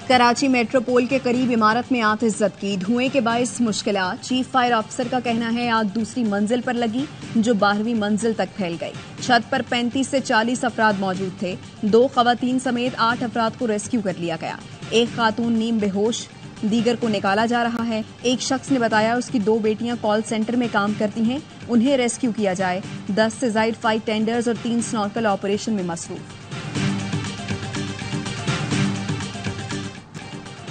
Karachi Metropole के करीब इमारत में आतिश ज़द धुएं के बायस मुश्किलात। चीफ फायर ऑफिसर का कहना है आग दूसरी मंजिल पर लगी जो 12वीं मंजिल तक फैल गई। छत पर 35 से 40 अफराद मौजूद थे। 2 खवातीन समेत 8 अफराद को रेस्क्यू कर लिया गया। एक खातून नीम बेहोश, दीगर को निकाला जा रहा है। एक शख्स ने बताया उसकी 2 बेटियां कॉल सेंटर में काम करती हैं, उन्हें रेस्क्यू किया जाए। 10 से ज्यादा फाइट टेंडर्स और 3 स्नॉर्कल ऑपरेशन में मसरूफ।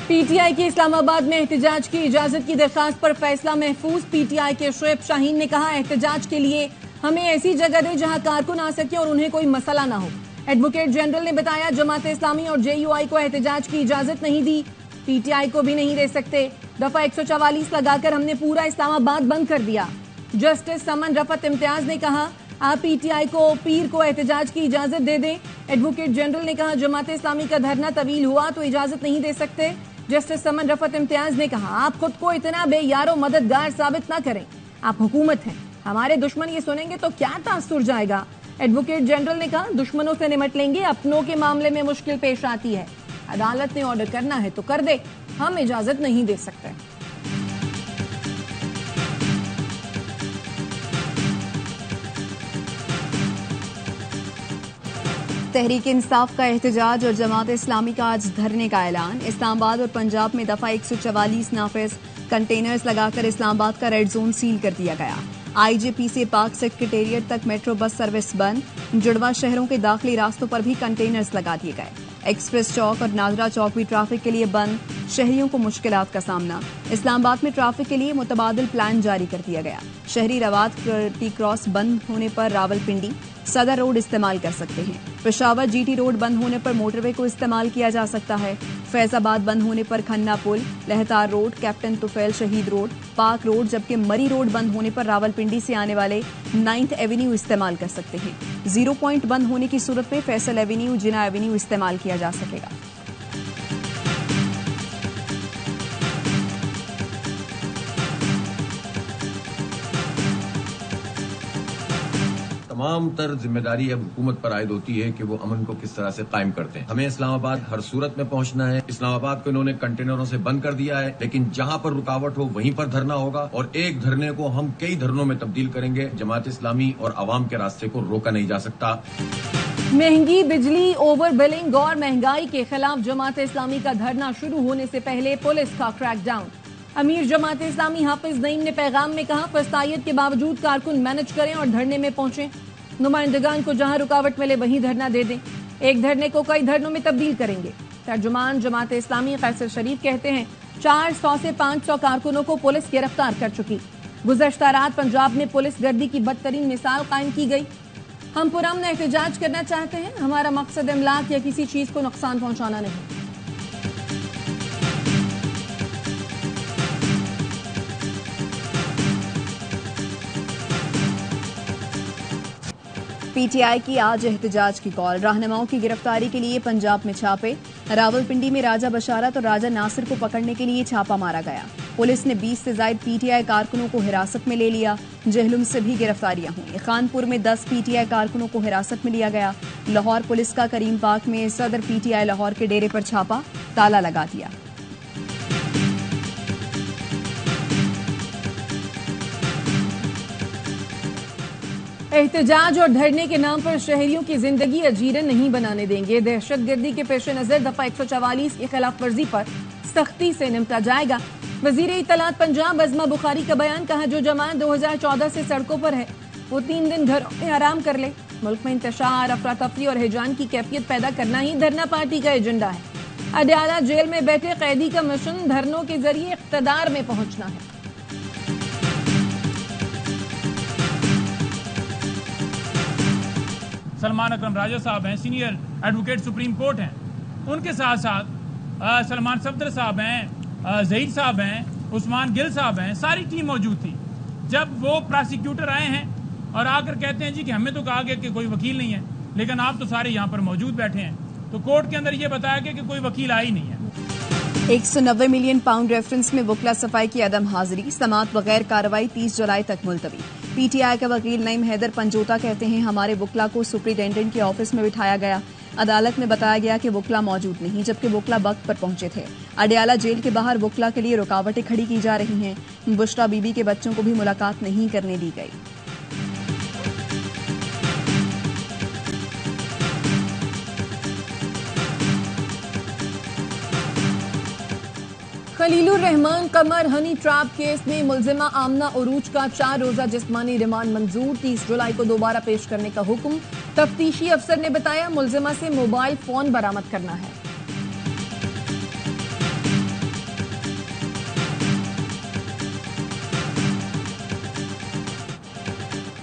पीटीआई की इस्लामाबाद में एहतजाज की इजाजत की दरखास्त पर फैसला महफूज। पीटीआई के शुएब शाहीन ने कहा एहतजाज के लिए हमें ऐसी जगह दे जहां कारकुन आ सके और उन्हें कोई मसला ना हो। एडवोकेट जनरल ने बताया जमात इस्लामी और जेयूआई को एहतजाज की इजाजत नहीं दी, पीटीआई को भी नहीं दे सकते। दफा 144 लगाकर हमने पूरा इस्लामाबाद बंद कर दिया। जस्टिस समन रफत इम्तियाज ने कहा आप पीटीआई को पीर को एहतजाज की इजाजत दे दें। एडवोकेट जनरल ने कहा जमात इस्लामी का धरना तवील हुआ तो इजाजत नहीं दे सकते। जस्टिस समन रफत इम्तियाज ने कहा आप खुद को इतना बेयारो मददगार साबित ना करें, आप हुकूमत हैं, हमारे दुश्मन ये सुनेंगे तो क्या तासुर जाएगा। एडवोकेट जनरल ने कहा दुश्मनों से निपट लेंगे, अपनों के मामले में मुश्किल पेश आती है, अदालत ने ऑर्डर करना है तो कर दे, हम इजाजत नहीं दे सकते। तहरीक इंसाफ का एहतजाज और जमात इस्लामी का आज धरने का ऐलान। इस्लामाबाद और पंजाब में दफा 144 नाफिज कंटेनर्स लगाकर इस्लामाबाद का रेड जोन सील कर दिया गया। आईजीपी से पाक सेक्रेटेरिएट तक मेट्रो बस सर्विस बंद। जुड़वा शहरों के दाखिली रास्तों पर भी कंटेनर्स लगा दिए गए। एक्सप्रेस चौक और नाजरा चौक भी ट्रैफिक के लिए बंद। शहरियों को मुश्किलात का सामना। इस्लामाबाद में ट्रैफिक के लिए मुतबादिल प्लान जारी कर दिया गया। शहरी रवात टी क्रॉस बंद होने पर रावलपिंडी सदर रोड इस्तेमाल कर सकते हैं। पेशावर जीटी रोड बंद होने पर मोटरवे को इस्तेमाल किया जा सकता है। फैजाबाद बंद होने पर खन्ना पुल, लहतार रोड, कैप्टन तुफैल शहीद रोड, पार्क रोड, जबकि मरी रोड बंद होने पर रावलपिंडी से आने वाले 9th एवेन्यू इस्तेमाल कर सकते हैं। 0 पॉइंट बंद होने की सूरत में फैसल एवेन्यू, जिना एवेन्यू इस्तेमाल किया जा सकेगा। तमाम तर जिम्मेदारी अब हुकूमत पर आयद होती है कि वो अमन को किस तरह से कायम करते हैं। हमें इस्लामाबाद हर सूरत में पहुंचना है। इस्लामाबाद को इन्होंने कंटेनरों से बंद कर दिया है, लेकिन जहां पर रुकावट हो वहीं पर धरना होगा और एक धरने को हम कई धरनों में तब्दील करेंगे। जमात इस्लामी और अवाम के रास्ते को रोका नहीं जा सकता। महंगी बिजली, ओवर बिलिंग और महंगाई के खिलाफ जमात इस्लामी का धरना शुरू होने से पहले पुलिस का क्रैकडाउन। अमीर जमात इस्लामी हाफिज नईम ने पैगाम में कहा फस्तायत के बावजूद कारकुन मैनेज करें और धरने में पहुंचे। नुमाइंदगान को जहां रुकावट मिले वहीं धरना दे दें, एक धरने को कई धरनों में तब्दील करेंगे। तर्जुमान जमात इस्लामी कैसर शरीफ कहते हैं 400 से 500 कारकुनों को पुलिस गिरफ्तार कर चुकी। गुज़श्ता रात पंजाब में पुलिस गर्दी की बदतरीन मिसाल कायम की गई। हम पुरअमन एहतजाज करना चाहते हैं, हमारा मकसद इमलाक या किसी चीज को नुकसान पहुंचाना नहीं। पीटीआई की आज एहतजाज की कॉल। रहनुमाओं की गिरफ्तारी के लिए पंजाब में छापे। रावलपिंडी में राजा बशारत और राजा नासिर को पकड़ने के लिए छापा मारा गया। पुलिस ने 20 से ज्यादा पीटीआई कारकुनों को हिरासत में ले लिया। जहलुम से भी गिरफ्तारियां हुई। खानपुर में 10 पीटीआई कारकुनों को हिरासत में लिया गया। लाहौर पुलिस का करीम पार्क में सदर पीटीआई लाहौर के डेरे पर छापा, ताला लगा दिया। एहतजाज और धरने के नाम पर शहरियों की जिंदगी अजीरन नहीं बनाने देंगे। दहशतगर्दी के पेश नजर दफा 144 की खिलाफ वर्जी पर सख्ती से निपटा जाएगा। वजीर इत्तलात पंजाब अज़मा बुखारी का बयान, कहा जो जमात 2014 से सड़कों पर है वो 3 दिन घरों में आराम कर ले। मुल्क में इंतशार, अफरा तफरी और हिजान की कैफियत पैदा करना ही धरना पार्टी का एजेंडा है। अडयाला जेल में बैठे कैदी का मिशन धरनों के जरिए इख्तदार में पहुंचना है। सलमान अकरम राजा साहब हैं, सीनियर एडवोकेट सुप्रीम कोर्ट हैं, उनके साथ साथ सलमान सफदर साहब हैं, ज़हीर साहब हैं, उस्मान गिल साहब हैं, सारी टीम मौजूद थी। जब वो प्रोसिक्यूटर आए हैं और आकर कहते हैं जी कि हमें तो कहा गया कि कोई वकील नहीं है, लेकिन आप तो सारे यहाँ पर मौजूद बैठे हैं, तो कोर्ट के अंदर ये बताया गया कि कोई वकील आया ही नहीं है। 190 मिलियन पाउंड रेफरेंस में वकला सफाई की अदम हाजिरी। समात बगैर कार्रवाई 30 जुलाई तक मुलतवी। पीटीआई के वकील नईम हैदर पंजोता कहते हैं हमारे वकला को सुप्रिंटेंडेंट के ऑफिस में बिठाया गया। अदालत में बताया गया कि वोकला मौजूद नहीं, जबकि वोकला वक्त पर पहुंचे थे। अडयाला जेल के बाहर वोकला के लिए रुकावटें खड़ी की जा रही हैं। बुशरा बीबी के बच्चों को भी मुलाकात नहीं करने दी गई। खलीलुर रहमान कमर हनी ट्रैप केस में मुलजिमा आमना उरूज का 4 रोजा जिस्मानी रिमांड मंजूर। 30 जुलाई को दोबारा पेश करने का हुक्म। तफ्तीशी अफसर ने बताया मुलजिमा से मोबाइल फोन बरामद करना है।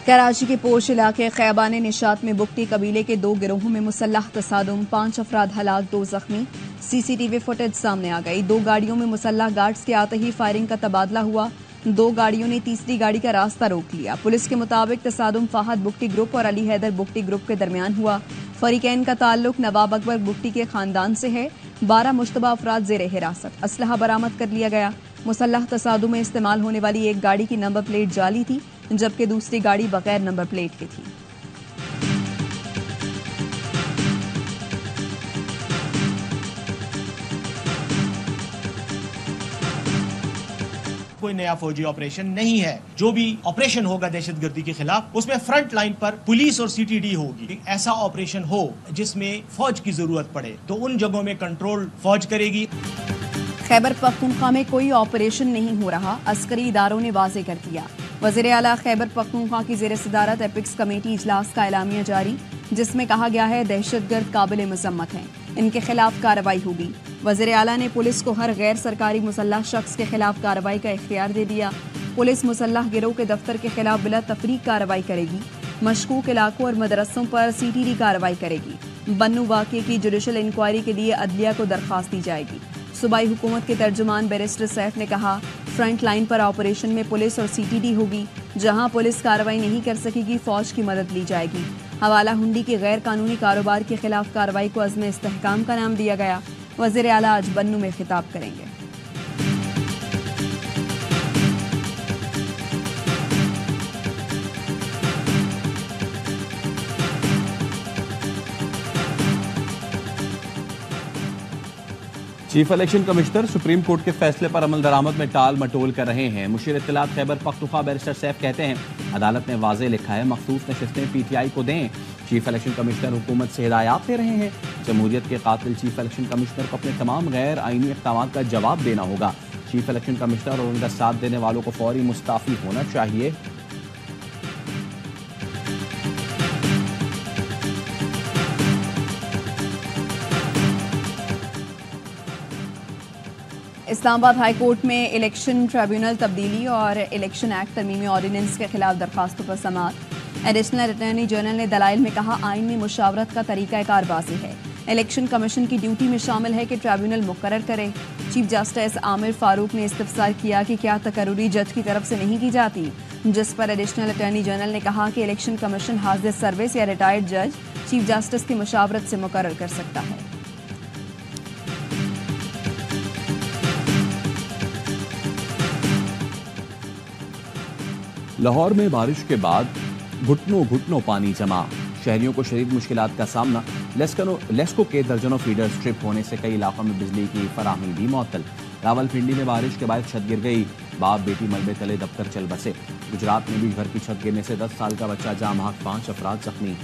कराची के पोश इलाके खैबान निशात में बुगटी कबीले के 2 गिरोहों में मुसल्लह तसादुम, 5 अफराद हलाक, 2 जख्मी। सीसीटीवी फुटेज सामने आ गई। 2 गाड़ियों में मुसल्लह गार्ड्स के आते ही फायरिंग का तबादला हुआ। 2 गाड़ियों ने तीसरी गाड़ी का रास्ता रोक लिया। पुलिस के मुताबिक तसादुम फाहद बुगटी ग्रुप और अली हैदर बुगटी ग्रुप के दरमियान हुआ। फरीकैन का ताल्लुक नवाब अकबर बुगटी के खानदान से है। 12 मुश्तबा अफराद जेर हिरासत। असलहा बरामद कर लिया गया। मुसल्लह तसादुम में इस्तेमाल होने वाली एक गाड़ी की नंबर प्लेट जाली थी, जबकि दूसरी गाड़ी बगैर नंबर प्लेट की थी। कोई नया फौजी ऑपरेशन नहीं है। जो भी ऑपरेशन होगा दहशतगर्दी के खिलाफ, उसमें फ्रंट लाइन पर पुलिस और सीटीडी होगी। ऐसा ऑपरेशन हो जिसमें फौज की जरूरत पड़े तो उन जगहों में कंट्रोल फौज करेगी। खैबर पख्तूनख्वा में कोई ऑपरेशन नहीं हो रहा, अस्करी इदारों ने वाजे कर दिया। वज़ीर आला खैबर पख्तूनख्वा की ज़ेर सदारत एपिक्स कमेटी इजलास का एलामिया जारी, जिसमें कहा गया है दहशतगर्द काबिल मजम्मत हैं, इनके खिलाफ कार्रवाई होगी। वज़ीर आला ने पुलिस को हर गैर सरकारी मुसल्लह शख्स के खिलाफ कार्रवाई का इख्तियार दे दिया। पुलिस मुसल्लह गिरोह के दफ्तर के खिलाफ बिला तफरीक कार्रवाई करेगी। मशकूक इलाकों और मदरसों पर सीटीडी कार्रवाई करेगी। बन्नू वाक़े की जुडिशल इंक्वायरी के लिए अदलिया को दरख्वास्त दी जाएगी। सूबाई हुकूमत के तर्जुमान बैरिस्टर सैफ ने कहा, फ्रंट लाइन पर ऑपरेशन में पुलिस और सीटीडी होगी। जहां पुलिस कार्रवाई नहीं कर सकेगी, फौज की मदद ली जाएगी। हवाला हुंडी के गैर कानूनी कारोबार के खिलाफ कार्रवाई को अज़्म इस्तेहकाम का नाम दिया गया। वज़ीर आला आज बन्नू में खिताब करेंगे। Chief election commissioner supreme court के फैसले पर अमल दरामद में टाल मटोल कर रहे हैं। मुशीर इत्तलात खैबर पख्तूनख्वा बैरिस्टर सैफ कहते हैं, अदालत ने वाज़े लिखा है मखसूस नशिस्तें पीटीआई को दें। चीफ इलेक्शन कमिश्नर हुकूमत से हिदायत ले रहे हैं। जमहूरियत के कातिल चीफ इलेक्शन कमिश्नर को अपने तमाम गैर आईनी इक़दामात का जवाब देना होगा। चीफ इलेक्शन कमिश्नर और उनका साथ देने वालों को फौरी मुस्ताफ़ी होना चाहिए। इस्लामाबाद हाई कोर्ट में इलेक्शन ट्रिब्यूनल तब्दीली और इलेक्शन एक्ट तरमीमी ऑर्डिनेंस के खिलाफ दरखास्तों पर समाअत। एडिशनल अटॉर्नी जनरल ने दलाइल में कहा, आइन में मुशावरत का तरीका कारबाजी है। इलेक्शन कमीशन की ड्यूटी में शामिल है कि ट्रिब्यूनल मुकर्रर करे। चीफ जस्टिस आमिर फारूक ने इस्तफसार किया कि क्या तकर्रुरी जज की तरफ से नहीं की जाती, जिस पर एडिशनल अटॉर्नी जनरल ने कहा कि इलेक्शन कमीशन हाजिर सर्विस या रिटायर्ड जज चीफ जस्टिस की मुशावरत से मुकर्रर कर सकता है। लाहौर में बारिश के बाद घुटनों घुटनों पानी जमा, शहरियों को शदीद मुश्किलात का सामना। लेस्को के दर्जनों फीडर स्ट्रिप होने से कई इलाकों में बिजली की फराहमी भी मुअत्तल। रावलपिंडी में बारिश के बाद छत गिर गई, बाप बेटी मलबे तले दबकर चल बसे। गुजरात में भी घर की छत गिरने से 10 साल का बच्चा जाम हक, 5 अफराद जख्मी।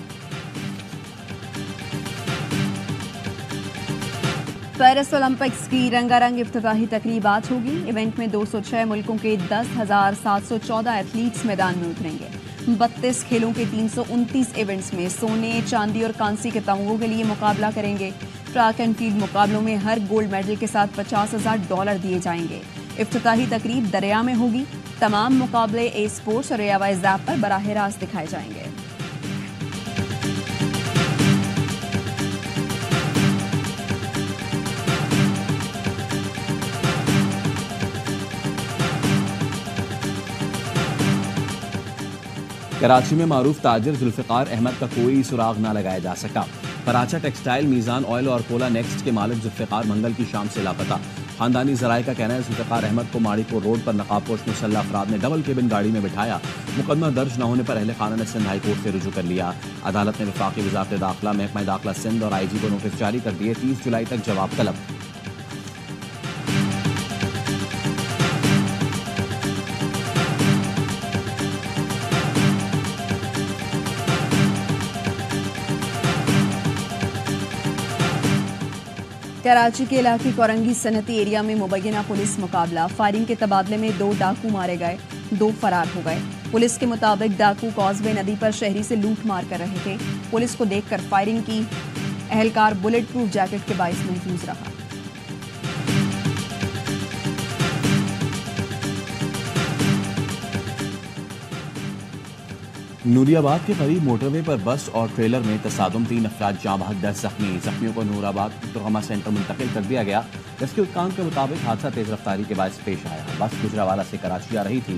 पेरिस ओलंपिक्स की रंगारंग इफ्तिताही तकरीब आज होगी। इवेंट में 206 मुल्कों के 10,714 एथलीट्स मैदान में उतरेंगे। 32 खेलों के 329 इवेंट्स में सोने, चांदी और कांसी के तमगों के लिए मुकाबला करेंगे। ट्रैक एंड फील्ड मुकाबलों में हर गोल्ड मेडल के साथ $50,000 दिए जाएंगे। इफ्तिताही तकरीब दरिया में होगी। तमाम मुकाबले ए स्पोर्ट्स और एवाइज ऐप पर बराह रास्त दिखाए जाएंगे। कराची में मारूफ ताजिर जुल्फिकार अहमद का कोई सुराग न लगाया जा सका। कराचा टेक्सटाइल, मीज़ान ऑयल और कोला नेक्स्ट के मालिक जुल्फिकार मंगल की शाम से लापता। खानदानी जराये का कहना है जुल्फ़िकार अहमद को माड़ीपुर रोड पर नकाबपोश मुसल्लह अफराद ने डबल केबिन गाड़ी में बिठाया। मुकदमा दर्ज न होने पर अहले खाना ने सिंध हाई कोर्ट से रुजू कर लिया। अदालत ने वफाकी वज़ारत दाखिला, महकमा दाखिला सिंध और IG को नोटिस जारी कर दिए। 30 जुलाई तक जवाब तलब। कराची के इलाके कोरंगी सनती एरिया में मुबैना पुलिस मुकाबला। फायरिंग के तबादले में 2 डाकू मारे गए, 2 फरार हो गए। पुलिस के मुताबिक डाकू कॉजवे नदी पर शहरी से लूट मार कर रहे थे। पुलिस को देखकर फायरिंग की। एहलकार बुलेट प्रूफ जैकेट के बाइस महफूज रहा। नूरियाबाद के करीब मोटरवे पर बस और ट्रेलर में तसादुम, 3 अफराद जाँ बहक 10 जख्मी। जख्मियों को नूराबाद तुर्गमा सेंटर मुंतकिल कर दिया गया। रेस्क्यू काम के मुताबिक हादसा तेज रफ्तारी के बायस पेश आया। बस गुजरावाला से कराची आ रही थी।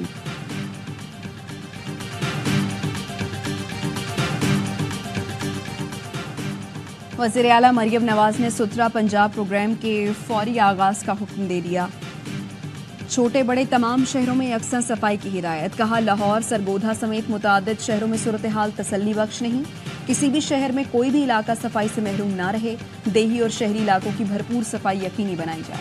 वज़ीर आला मरियम नवाज ने सुथरा पंजाब प्रोग्राम के फौरी आगाज का हुक्म दे दिया। छोटे बड़े तमाम शहरों में यकसा सफाई की हिदायत। कहा, लाहौर, सरगोधा समेत मुतादिद शहरों में सूरत हाल तसल्ली बख्श नहीं। किसी भी शहर में कोई भी इलाका सफाई से महरूम ना रहे। देही और शहरी इलाकों की भरपूर सफाई यकीनी बनाई जाए।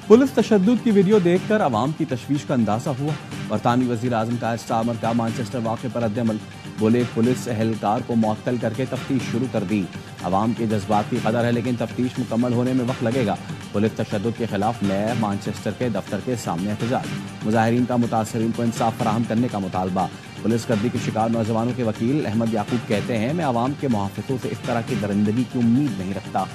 पुलिस तशद्दुद की वीडियो देखकर अवाम की तशवीश का अंदाजा हुआ। बरतानवी वज़ीर आज़म का स्टामर का मैनचेस्टर वाक़े पर रद्द-ए-अमल। बोले, पुलिस एहलकार को मुअत्तल करके तफ्तीश शुरू कर दी। अवाम के जज्बात की कदर है, लेकिन तफ्तीश मुकम्मल होने में वक्त लगेगा। पुलिस तशद्दुद के खिलाफ नए मैनचेस्टर के दफ्तर के सामने एहतजाज। मुजाहिरीन का मुतासरीन को इंसाफ फराहम करने का मुतालबा। पुलिस गर्दी के शिकार नौजवानों के वकील अहमद याकूब कहते हैं, मैं अवाम के मुहाफ़िज़ों से इस तरह की दरिंदगी की उम्मीद नहीं रखता।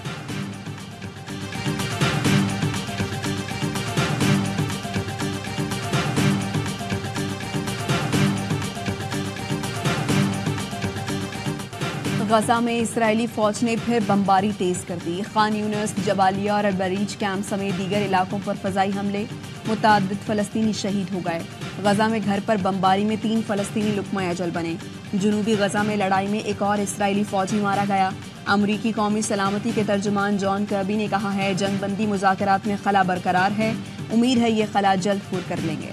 गजा में इस्राएली फौज ने फिर बमबारी तेज कर दी। खान यूनिस, जबालिया और अलबरीज कैंप समेत दीगर इलाकों पर फजाई हमले। मुताद्दिद फलस्तीनी शहीद हो गए। गजा में घर पर बमबारी में 3 फलस्तीनी लुक्मा अजल बने। जनूबी गजा में लड़ाई में एक और इस्राएली फौजी मारा गया। अमरीकी कौमी सलामती के तर्जुमान जॉन कर्बी ने कहा है, जंगबंदी मुज़ाकरात में खला बरकरार है। उम्मीद है ये खला जल्द पूर कर लेंगे।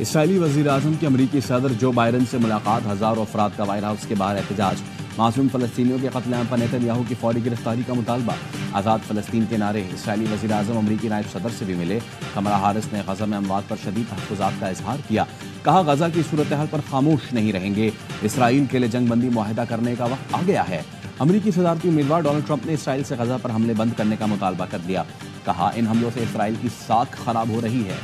इसराइली वज़ीर आज़म की अमरीकी सदर जो बाइडन से मुलाकात। हज़ारों अफराद का व्हाइट हाउस के बाहर एहतजाज। मासूम फ़लस्तीनियों के क़त्ल-ए-आम पर नेतन्याहू की फौरी गिरफ्तारी का मुतालबा। आज़ाद फ़लस्तीन के नारे। इसराइली वज़ीर आज़म अमरीकी नायब सदर से भी मिले। कमला हारिस ने गज़ा में अमवात पर शदीद तहफ़्फ़ुज़ात का इजहार किया। कहा, गज़ा की सूरत हाल पर खामोश नहीं रहेंगे। इसराइल के लिए जंगबंदी मुआहिदा करने का वक्त आ गया है। अमरीकी सदारती उम्मीदवार डोनाल्ड ट्रंप ने इसराइल से गज़ा पर हमले बंद करने का मुतालबा कर दिया। कहा, इन हमलों से इसराइल की साख खराब हो रही है।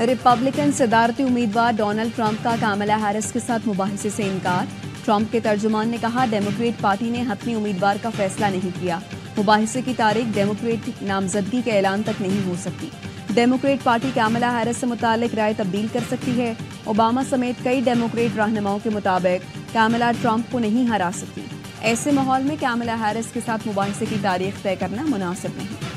रिपब्लिकन सदारती उम्मीदवार डोनाल्ड ट्रंप का कामला हैरिस के साथ मुबाहिसे से इनकार। ट्रंप के तर्जुमान ने कहा, डेमोक्रेट पार्टी ने हतमी उम्मीदवार का फैसला नहीं किया। मुबाहिसे की तारीख डेमोक्रेट नामजदगी के ऐलान तक नहीं हो सकती। डेमोक्रेट पार्टी कामला हैरिस से मुतालिक राय तब्दील कर सकती है। ओबामा समेत कई डेमोक्रेट रहनुमाओं के मुताबिक कामला ट्रंप को नहीं हरा सकती। ऐसे माहौल में कामला हैरिस के साथ मुबाहिसे की तारीख तय करना मुनासिब नहीं।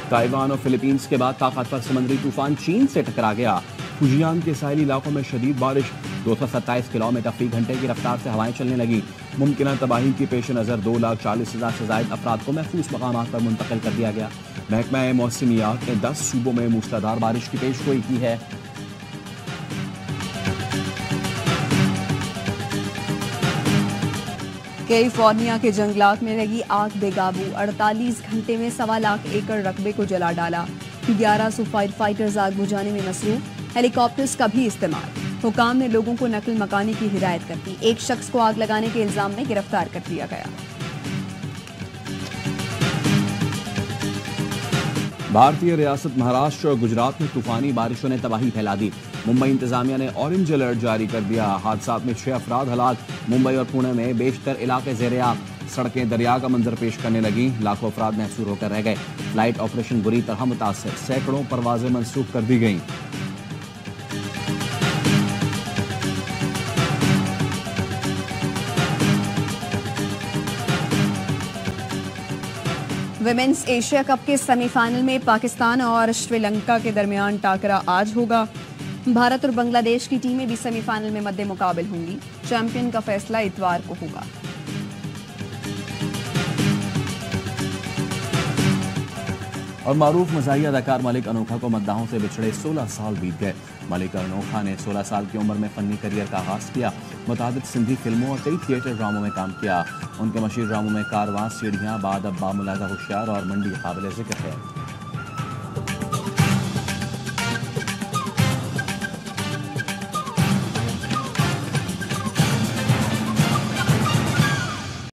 ताइवान और फिलीपींस के बाद ताकतवर समुद्री तूफान चीन से टकरा गया। फुजियान के साहिली इलाकों में शदीद बारिश। 227 किलोमीटर फी घंटे की रफ्तार से हवाएं चलने लगी। मुमकिन तबाही की पेश नज़र 2,40,000 से ज़ायद अफराद को महफूज मकामात पर मुंतकिल कर दिया गया। महकमा मौसमियात ने 10 सूबों में मूसलाधार बारिश की पेशगोई की है। कैलिफोर्निया के जंगलात में लगी आग बेकाबू। 48 घंटे में 1.25 लाख एकड़ रकबे को जला डाला। 1100 फायर फाइटर्स आग बुझाने में मसरूफ। हेलीकॉप्टर्स का भी इस्तेमाल। हुकाम ने लोगों को नकल मकानी की हिदायत कर दी। एक शख्स को आग लगाने के इल्जाम में गिरफ्तार कर लिया गया। भारतीय रियासत महाराष्ट्र और गुजरात में तूफानी बारिशों ने तबाही फैला दी। मुंबई इंतजामिया ने ऑरेंज अलर्ट जारी कर दिया। हादसा में 6 अफराद हलाक। मुंबई और पुणे में बेशतर इलाके ज़ेर-ए-आब। सड़कें दरिया का मंजर पेश करने लगी, लाखों अफराद महसूर होकर रह गए। फ्लाइट ऑपरेशन बुरी तरह मुतासर, सैकड़ों परवाजें मंसूख कर दी गईं। विमेंस एशिया कप के सेमीफाइनल में पाकिस्तान और श्रीलंका के दरमियान टाकरा आज होगा। भारत और बांग्लादेश की टीमें भी सेमीफाइनल में मद्दे मुकाबिल होंगी। चैंपियन का फैसला इतवार को होगा। और मारूफ मज़ाही अदाकार मलिक अनोखा को मद्दाहों से बिछड़े 16 साल बीत गए। मलिक अनोखा ने 16 साल की उम्र में फनी करियर का आगाज किया। मुताबिक सिंधी फिल्मों और कई थिएटर ड्रामों में काम किया। उनके मशहूर ड्रामों में कारवां, सीढ़ियां, बाद अब्बा, मुलाजा होशियार और मंडी काबिल जिक्र है।